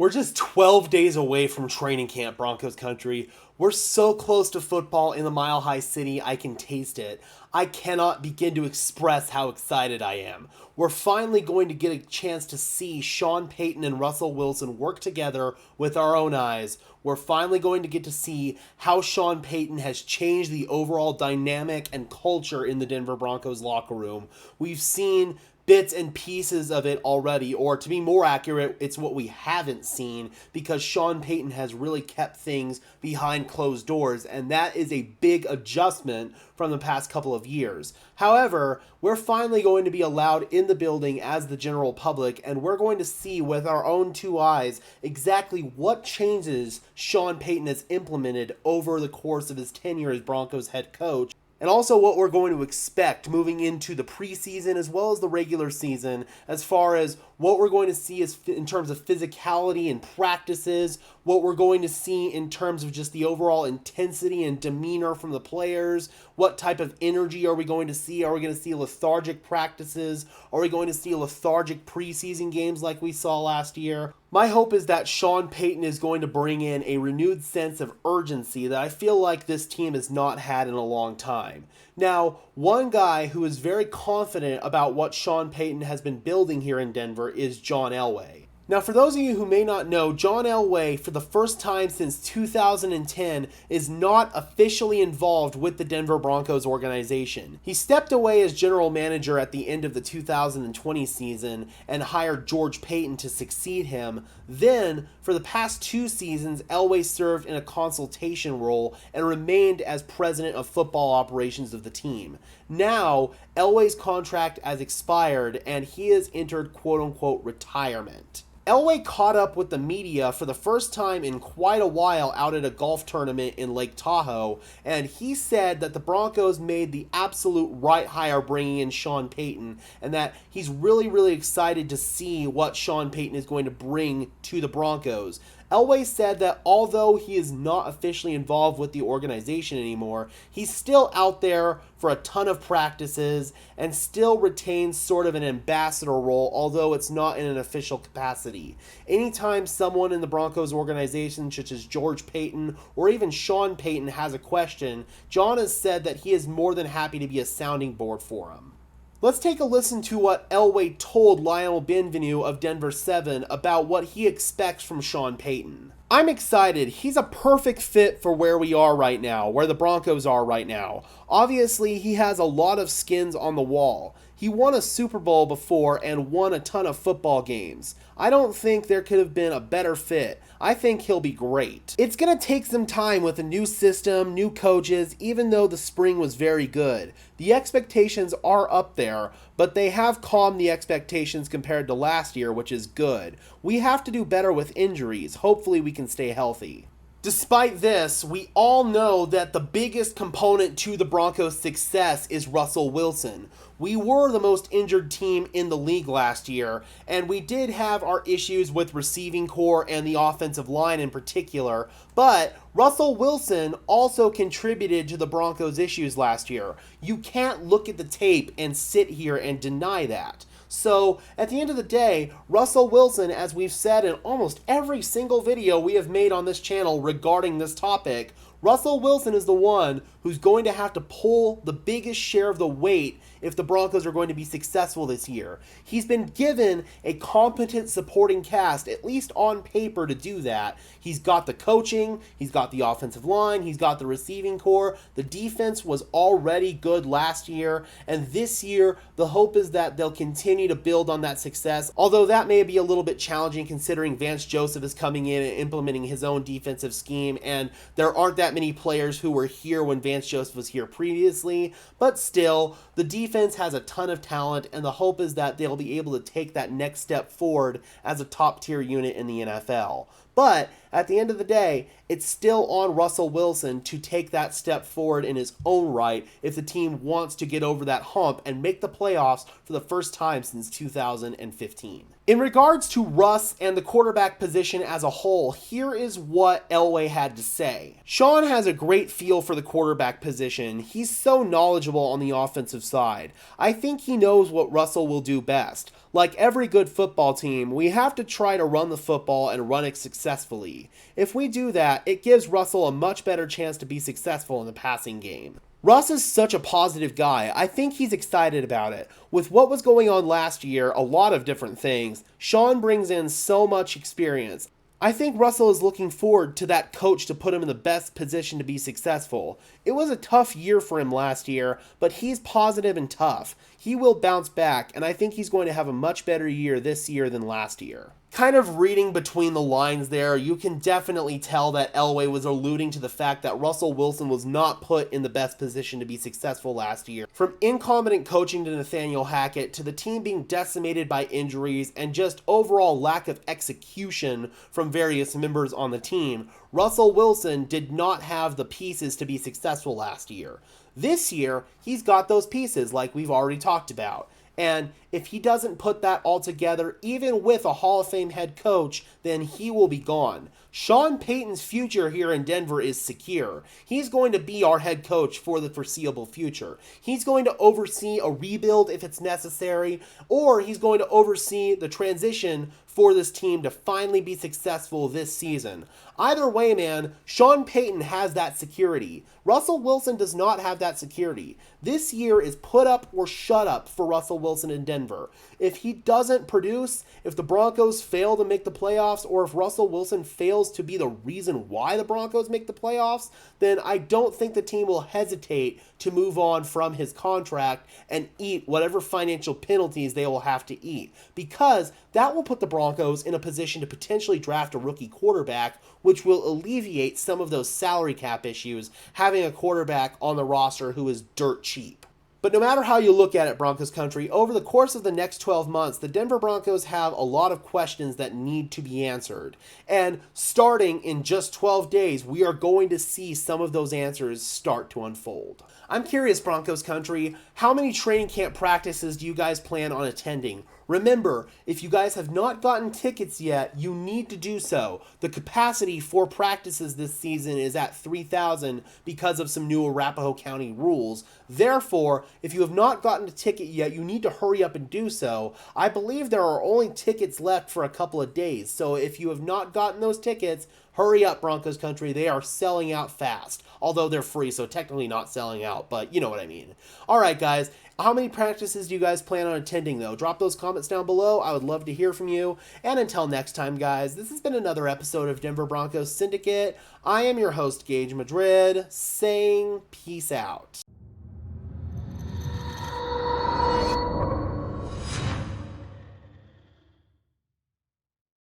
We're just 12 days away from training camp, Broncos country. We're so close to football in the Mile High City, I can taste it. I cannot begin to express how excited I am. We're finally going to get a chance to see Sean Payton and Russell Wilson work together with our own eyes. We're finally going to get to see how Sean Payton has changed the overall dynamic and culture in the Denver Broncos locker room. We've seen bits and pieces of it already, or to be more accurate, it's what we haven't seen, because Sean Payton has really kept things behind closed doors, and that is a big adjustment from the past couple of years. However, we're finally going to be allowed in the building as the general public, and we're going to see with our own two eyes exactly what changes Sean Payton has implemented over the course of his tenure as Broncos head coach, and also what we're going to expect moving into the preseason as well as the regular season, as far as what we're going to see is in terms of physicality and practices, what we're going to see in terms of just the overall intensity and demeanor from the players, what type of energy are we going to see? Are we going to see lethargic practices? Are we going to see lethargic preseason games like we saw last year? My hope is that Sean Payton is going to bring in a renewed sense of urgency that I feel like this team has not had in a long time. Now, one guy who is very confident about what Sean Payton has been building here in Denver is John Elway. Now, for those of you who may not know, John Elway, for the first time since 2010, is not officially involved with the Denver Broncos organization. He stepped away as general manager at the end of the 2020 season and hired George Payton to succeed him. Then, for the past 2 seasons, Elway served in a consultation role and remained as president of football operations of the team. Now, Elway's contract has expired and he has entered quote-unquote retirement. Elway caught up with the media for the first time in quite a while out at a golf tournament in Lake Tahoe, and he said that the Broncos made the absolute right hire bringing in Sean Payton, and that he's really excited to see what Sean Payton is going to bring to the Broncos. Elway said that although he is not officially involved with the organization anymore, he's still out there for a ton of practices and still retains sort of an ambassador role, although it's not in an official capacity. Anytime someone in the Broncos organization, such as George Payton or even Sean Payton, has a question, John has said that he is more than happy to be a sounding board for him. Let's take a listen to what Elway told Lionel Benvenu of Denver 7 about what he expects from Sean Payton. I'm excited. He's a perfect fit for where we are right now, where the Broncos are right now. Obviously, he has a lot of skins on the wall. He won a Super Bowl before and won a ton of football games. I don't think there could have been a better fit. I think he'll be great. It's going to take some time with a new system, new coaches, even though the spring was very good. The expectations are up there, but they have calmed the expectations compared to last year, which is good. We have to do better with injuries. Hopefully we can stay healthy. Despite this, we all know that the biggest component to the Broncos' success is Russell Wilson. We were the most injured team in the league last year, and we did have our issues with receiving core and the offensive line in particular, but Russell Wilson also contributed to the Broncos' issues last year. You can't look at the tape and sit here and deny that. So, at the end of the day, Russell Wilson, as we've said in almost every single video we have made on this channel regarding this topic, Russell Wilson is the one who's going to have to pull the biggest share of the weight if the Broncos are going to be successful this year. He's been given a competent supporting cast, at least on paper, to do that. He's got the coaching, he's got the offensive line, he's got the receiving core. The defense was already good last year, and this year, the hope is that they'll continue to build on that success, although that may be a little bit challenging considering Vance Joseph is coming in and implementing his own defensive scheme, and there aren't that many players who were here when Vance Joseph was here previously, but still, the defense has a ton of talent, and the hope is that they'll be able to take that next step forward as a top-tier unit in the NFL. But at the end of the day, it's still on Russell Wilson to take that step forward in his own right if the team wants to get over that hump and make the playoffs for the first time since 2015. In regards to Russ and the quarterback position as a whole, here is what Elway had to say. Sean has a great feel for the quarterback position. He's so knowledgeable on the offensive side. I think he knows what Russell will do best. Like every good football team, we have to try to run the football and run it successfully. If we do that, it gives Russell a much better chance to be successful in the passing game. Russ is such a positive guy. I think he's excited about it. With what was going on last year, a lot of different things, Sean brings in so much experience. I think Russell is looking forward to that coach to put him in the best position to be successful. It was a tough year for him last year, but he's positive and tough. He will bounce back, and I think he's going to have a much better year this year than last year. Kind of reading between the lines there, you can definitely tell that Elway was alluding to the fact that Russell Wilson was not put in the best position to be successful last year. From incompetent coaching to Nathaniel Hackett, to the team being decimated by injuries, and just overall lack of execution from various members on the team, Russell Wilson did not have the pieces to be successful last year. This year, he's got those pieces like we've already talked about. And if he doesn't put that all together, even with a Hall of Fame head coach, then he will be gone. Sean Payton's future here in Denver is secure. He's going to be our head coach for the foreseeable future. He's going to oversee a rebuild if it's necessary, or he's going to oversee the transition for this team to finally be successful this season. Either way, man, Sean Payton has that security. Russell Wilson does not have that security. This year is put up or shut up for Russell Wilson in Denver. If he doesn't produce, if the Broncos fail to make the playoffs, or if Russell Wilson fails to be the reason why the Broncos make the playoffs, then I don't think the team will hesitate to move on from his contract and eat whatever financial penalties they will have to eat, because that will put the Broncos in a position to potentially draft a rookie quarterback, which will alleviate some of those salary cap issues, having a quarterback on the roster who is dirt cheap. But no matter how you look at it, Broncos country, over the course of the next 12 months, the Denver Broncos have a lot of questions that need to be answered. And starting in just 12 days, we are going to see some of those answers start to unfold. I'm curious, Broncos country, how many training camp practices do you guys plan on attending? Remember, if you guys have not gotten tickets yet, you need to do so. The capacity for practices this season is at 3,000 because of some new Arapahoe County rules. Therefore, if you have not gotten a ticket yet, you need to hurry up and do so. I believe there are only tickets left for a couple of days, so if you have not gotten those tickets, hurry up, Broncos country. They are selling out fast. Although they're free, so technically not selling out, but you know what I mean. Alright guys, how many practices do you guys plan on attending though? Drop those comments down below. I would love to hear from you. And until next time guys, this has been another episode of Denver Broncos Syndicate. I am your host, Gage Madrid, saying peace out.